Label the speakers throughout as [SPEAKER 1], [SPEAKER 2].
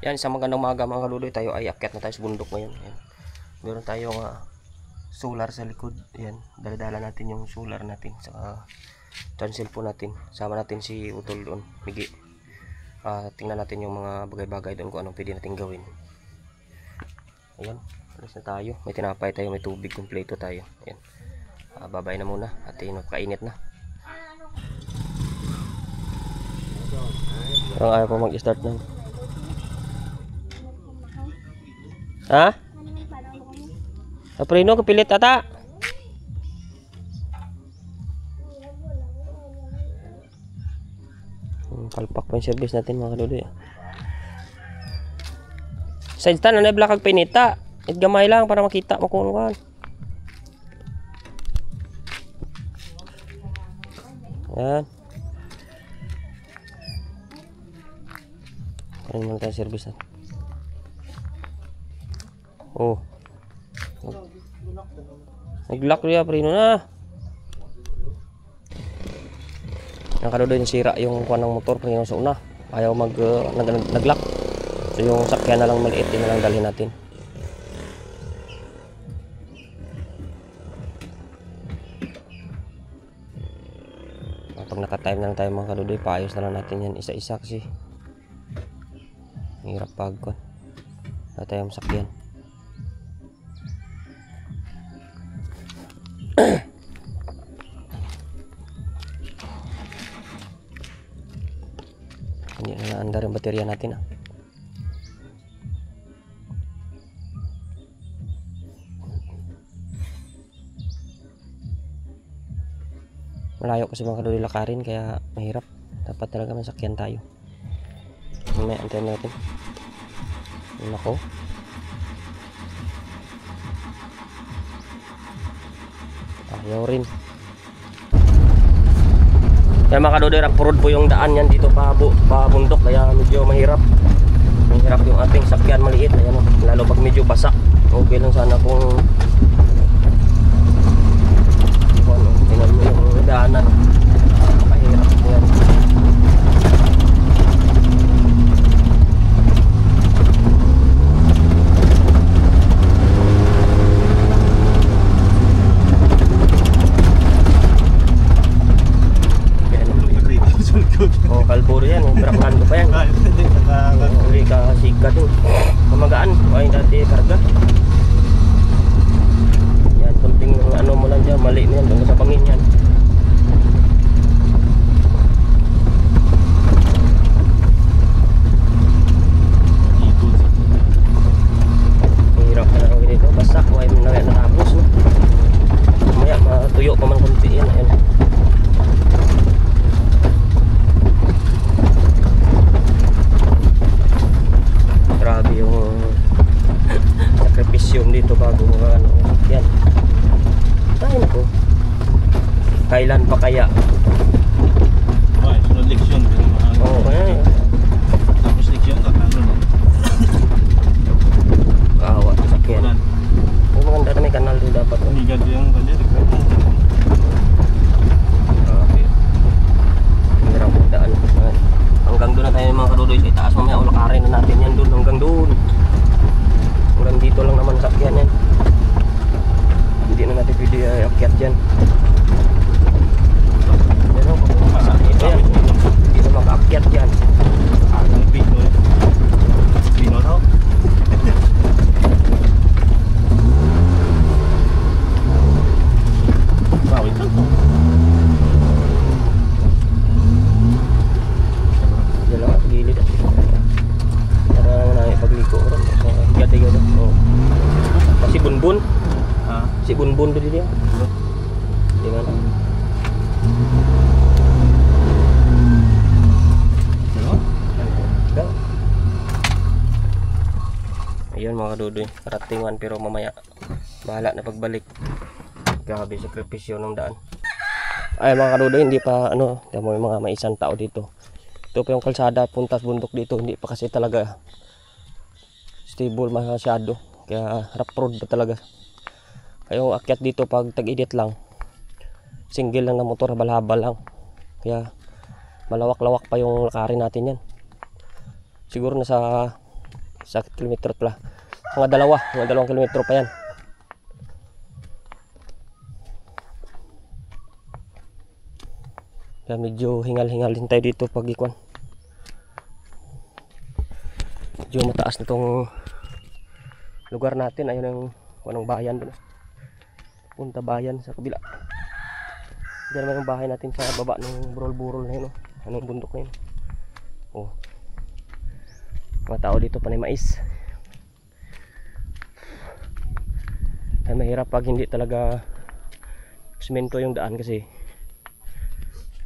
[SPEAKER 1] Yan, isang magandang umaga mga kaludoy. Tayo ay akyat na tayo sa bundok ngayon. Yan. Meron tayong solar sa likod. Yan, dala-dala natin yung solar natin. Saka cellphone natin. Sama natin si Utol doon, Migi. Tingnan natin yung mga bagay-bagay doon kung anong pwede natin gawin. Ayan, alis na tayo. May tinapay tayo, may tubig, kumpleto tayo. Ayan. Babay na muna at kainit na. Parang ayaw pa mag-start na. Ha? Aprino, kapilit ata. Palpak pa yung service natin mga kaludoy. Sa instant, ano yung black pinita? Gamay lang para makita mo kung ano. Yan. Ano naman tayo service natin. Oh. Nag-lock rin prino na. Ang kaludoy sira yung kuha ng motor prino sa una. Ayaw nag-lock. So yung sakyan na lang maliit, yun na lang dalhin natin. Pag naka-time na lang tayo mga kaludoy, paayos na lang natin yan isa-isa kasi hirap pagkon. Wala tayong sakyan. Hindi na naandar yung baterya natin . Malayo kasi mga kaludoy lakarin kaya mahirap. Dapat talaga may sakyan tayo. May antayin natin. Nako. Ayaw rin. Kaya mga kaludoy, road po yung daan yan dito pa bundok kaya medyo mahirap. Mahirap yung ating sakyan maliit. Ayan, lalo pag medyo basa. Okay lang sana kung tingnan mo yung daanan. Mahirap yan. Kalburo yan, braklan ko pa yan. Uli ka siga doon. Kamagaan, ay dati karga. Yan, kunting ano mo lang dyan, mali mo yan, doon sa pangin yan. Hirap na lang dito, basak, may natapos. Mamaya, matuyo pa man kunti yan. Ayan. Grabe yung sakripisyon dito bago ano. Yan. Tayo na po. Kailan pa kaya?
[SPEAKER 2] Ay, sunod leksyon.
[SPEAKER 1] Oo, kaya.
[SPEAKER 2] Tapos leksyon, tatalo na.
[SPEAKER 1] Kahawa, sakyan. Oh, maganda na may kanal doon dapat.
[SPEAKER 2] Higad yung kanya.
[SPEAKER 1] Grabe. Hirap ang daan. Hanggang doon na tayo mga kaludoy sa itaas. Mamaya ulakarin na natin yan doon hanggang doon. Hanggang dito lang naman sakyan yan. Hindi na natin pwede akyat dyan. Yan o, ito yan. Hindi na maka-akyat dyan.
[SPEAKER 2] Agang pino eh. Pino daw. Bawit lang to.
[SPEAKER 1] Yan lang at gilid. Para na ipagliko ron. Higat-higat. Kasi bunbun. Si bunbun doon dia. Dengan ayun mga kadudoy, karatingan pero mamaya bahala na pagbalik. Grabe sakripisyo ng daan. Ay mga kadudoy, hindi pa ano, may mga maisang tao dito. Ito pa yung kalsada puntas bundok dito, hindi pa kasi talaga stable masyado. Kaya rough road pa talaga. Kayong akyat dito pag tag-edit lang, single lang na motor, habal-habal lang. Kaya malawak-lawak pa yung lakarin natin yan. Siguro nasa Sa kilometro pala. Mga 2 kilometro pa yan. Kaya medyo hingal-hingal din tayo dito pag ikwan. Medyo mataas na itong lugar natin. Ayun ang anong bayan doon. Punta bayan sa kabila. Diyan naman yung bahay natin sa baba ng burol-burol na yun. Anong bundok na yun. Oh. Mga tao dito panay mais. Ay mahirap pag hindi talaga semento yung daan kasi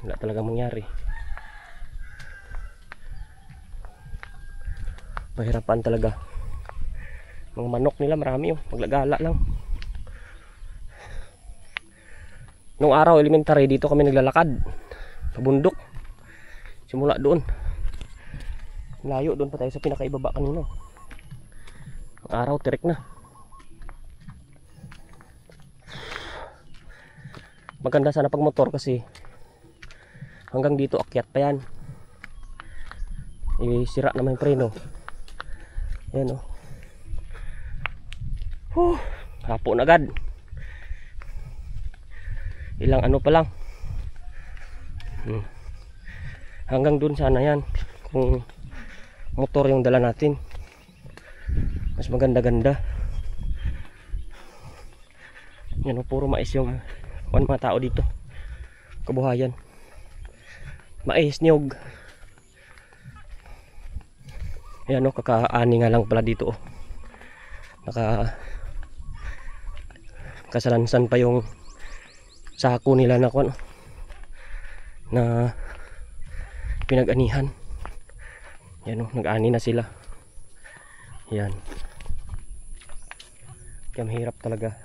[SPEAKER 1] wala talaga mangyari. Mahirapan talaga. Mga manok nila marami yung maglagala lang. Nung araw elementary dito kami naglalakad sa bundok. Simula doon. Layo doon pa tayo sa pinakaibaba kanina. Ang araw tirik na. Maganda sana pag motor kasi hanggang dito akyat pa yan. Sira naman yung preno. Ayan o. Hapon agad. Ilang ano pa lang. Hanggang dun sana yan. Kung motor yung dala natin. Mas maganda-ganda. Yan o, puro mais yung mga tao dito. Kabuhayan. Mais, niyog. Ayan o, kakaani nga lang pala dito o. Kasalansan pa yung sako nila na kung na pinag-anihan. Yan o, nag-ani na sila. Yan. Kaya mahirap talaga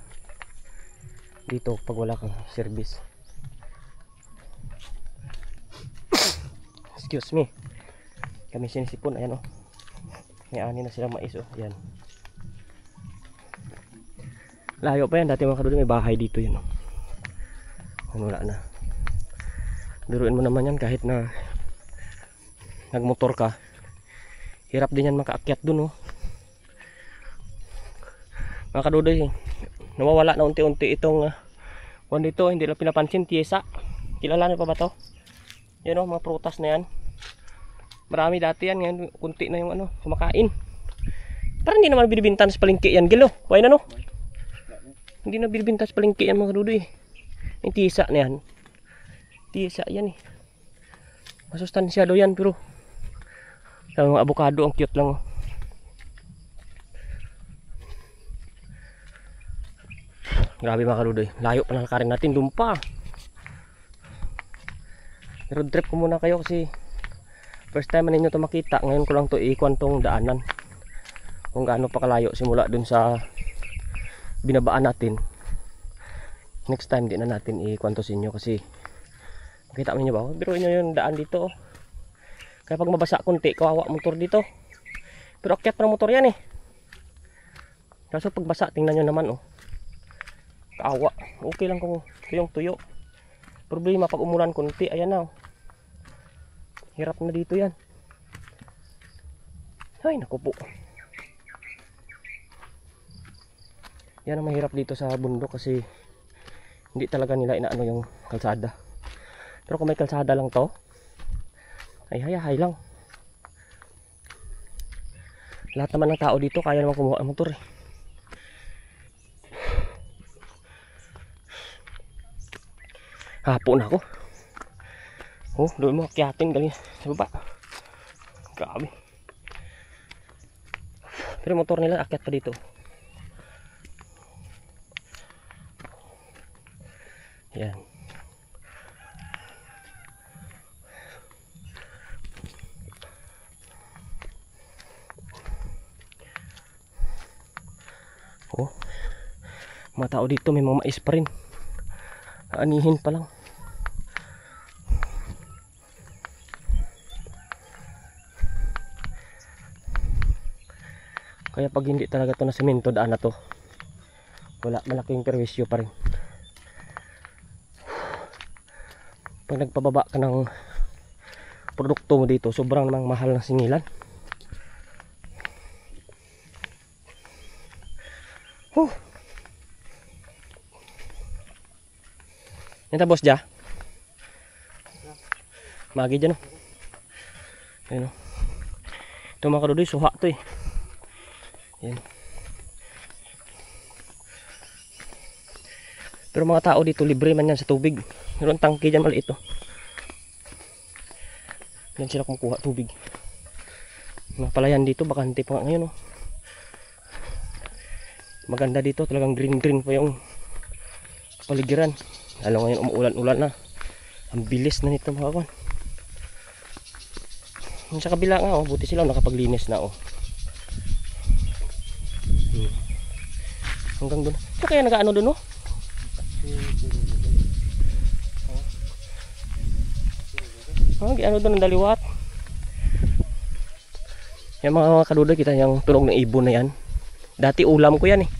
[SPEAKER 1] dito pag wala kang service. Excuse me. Kami sinisipon. Ayan o. May ani na sila mais o. Ayan. Layo pa yan. Dati mga kaduli may bahay dito yun o. Wala na. Biruin mo naman yan kahit na nagmotor ka. Hirap din yan makaakyat dun o. Mga kadudoy, nawawala na unti-unti itong kung dito hindi lang pinapansin, tiyesa. Kilala niyo pa ba to? Yan o, mga prutas na yan. Marami dati yan, ngayon kunti na yung kumakain. Pero hindi naman binibintan sa palengke yan, gilo. Why na no? Hindi na binibintan sa palengke yan mga kadudoy. Yung tiyesa na yan. Tiyesa yan eh. Masustansyado yan pero yung mga avocado ang cute lang oh. Grabe mga kaludoy, layo pa nalakarin natin, dumpa. Road trip ko muna kayo kasi first time ninyo ito makita. Ngayon ko lang ito iikwan tong daanan kung gaano pa kalayo simula dun sa binabaan natin. Next time di na natin iikwan to sa inyo kasi makita mo ninyo ba? Biruin nyo yung daan dito oh. Kaya pag mabasa kunti, kawawa motor dito. Pero akyat pa ng motor yan eh. Kaso pag basa, tingnan nyo naman oh. Kawawa. Okay lang kung tuyong-tuyo. Problema pag umulan kunti, ayan na oh. Hirap na dito yan. Ay naku po. Yan ang mahirap dito sa bundok kasi hindi talaga nila inaano yung kalsada. Pero kung may kalsada lang to, ay hayahay lang. Lahat naman ng tao dito kaya naman kumuha ang motor eh. Hapon ako. Oh, doon mo akyatin galing sa baba. Grabe. Pero motor nila akyat pa dito. Yan. Oh, mga tao dito may mga mais pa rin. Anihin pa lang. Kaya pag hindi talaga to na semento daan na to, wala, malaking perwisyo pa rin. Pag nagpababa ka ng produkto mo dito, sobrang namang mahal ng singilan. Huh. Yan ta boss ja. Magi dyan, oh. Ayan, oh. Ito mga kadudoy, suha to eh. Ayan. Pero mga tao dito, libre man yan sa tubig. Meron tangke dyan maliit, oh. Yan sila kumukuha tubig. Mga palayan dito, bakante pa nga ngayon, oh. Maganda dito, talagang green pa yung paligiran. Lalo ngayon umuulan-ulan na. Ang bilis na nito mga kawan. Yung sa kabila nga, oh, buti sila nakapaglinis na, oh. Hanggang doon. Ito kaya nag-ano doon, oh? Ano doon ang daliwat? Yung mga kadudoy, kita yung tunog ng ibon na yan. Dati ulam ko yan eh.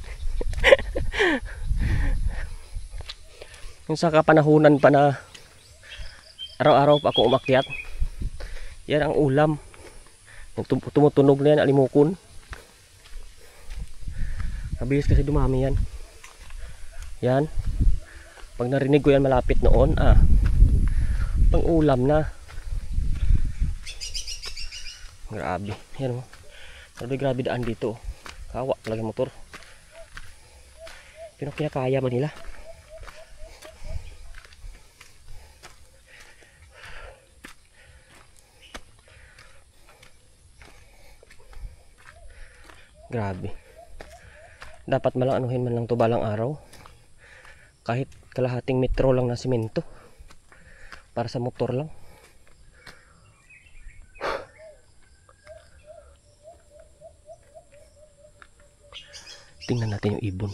[SPEAKER 1] Yung sa kapanahunan pa na araw-araw pa ako umakyat, yan ang ulam. Yung tumutunog na yan, alimukon. Mabilis kasi dumami yan. Yan. Pag narinig ko yan malapit noon, pang ulam na. Grabe. Yan mo. Grabe daan dito. Kawa talaga motor. Pero kinakaya ba nila? Grabe. Dapat malang anuhin man lang to balang araw. Kahit kalahating metro lang na simento. Para sa motor lang. Tingnan natin yung ibon.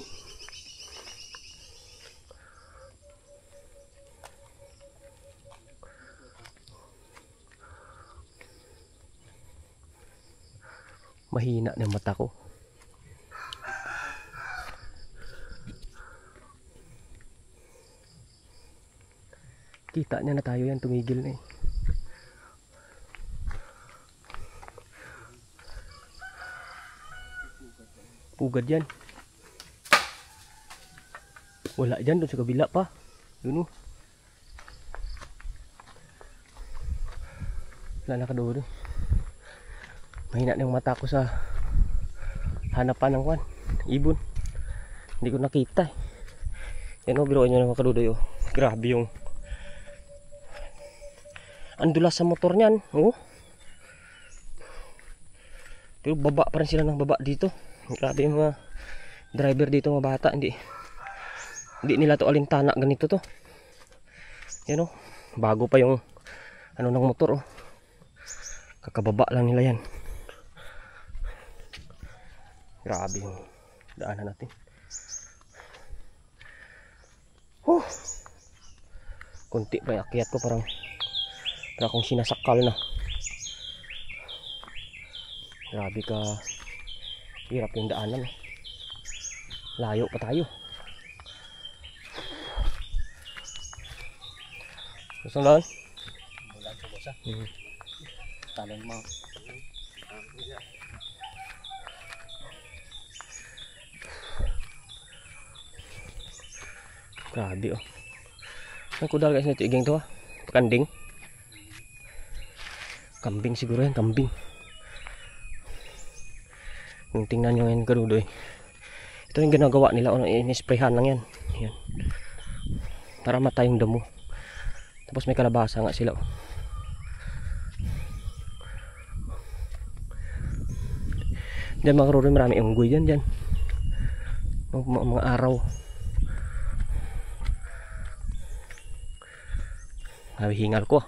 [SPEAKER 1] Mahina na yung mata ko. Kita niya na tayo yan, tumigil na eh. Pugad yan. Wala dyan, doon sa kabila pa. Yun o. Wala na ka doon eh. Mahina na yung mata ko sa hanapan ng kwan, ibon. Hindi ko nakita eh. Yan o, biruan nyo na mga kadudoy o. Grabe yung andulas sa motor nyan, oh. Pero baba pa rin sila ng baba dito. Grabe yung mga driver dito, mga bata. Hindi nila to alintana ganito to. Yan oh, bago pa yung ano ng motor oh. Kakababa lang nila yan. Grabe yung daanan natin. Kunti pa yung akyat ko, parang akong sinasakal na. Grabe ka hirap yung daanan. Layo pa tayo. Gusto lang?
[SPEAKER 2] Bulan ko bosa. Talon mo.
[SPEAKER 1] Grabe oh. Ang kudal guys na tiging to ah. Kanding. Kambing siguro yan, kambing. Kung tingnan nyo yan kadudoy. Ito yung ginagawa nila, in-sprayhan lang yan. Yan. Para matay yung damo. Tapos may kalabasa nga sila. Diyan mga kadudoy, marami unggoy dyan. Mga araw. Hingal ko.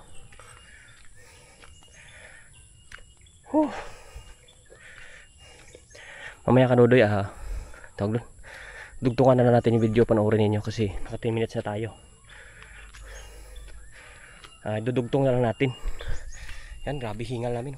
[SPEAKER 1] Mamaya kadudoy tawag doon. Dugtungan na natin yung video, panoorin ninyo kasi naka 10 minutes na tayo. Dudugtong na lang natin. Yan, grabe hingal namin.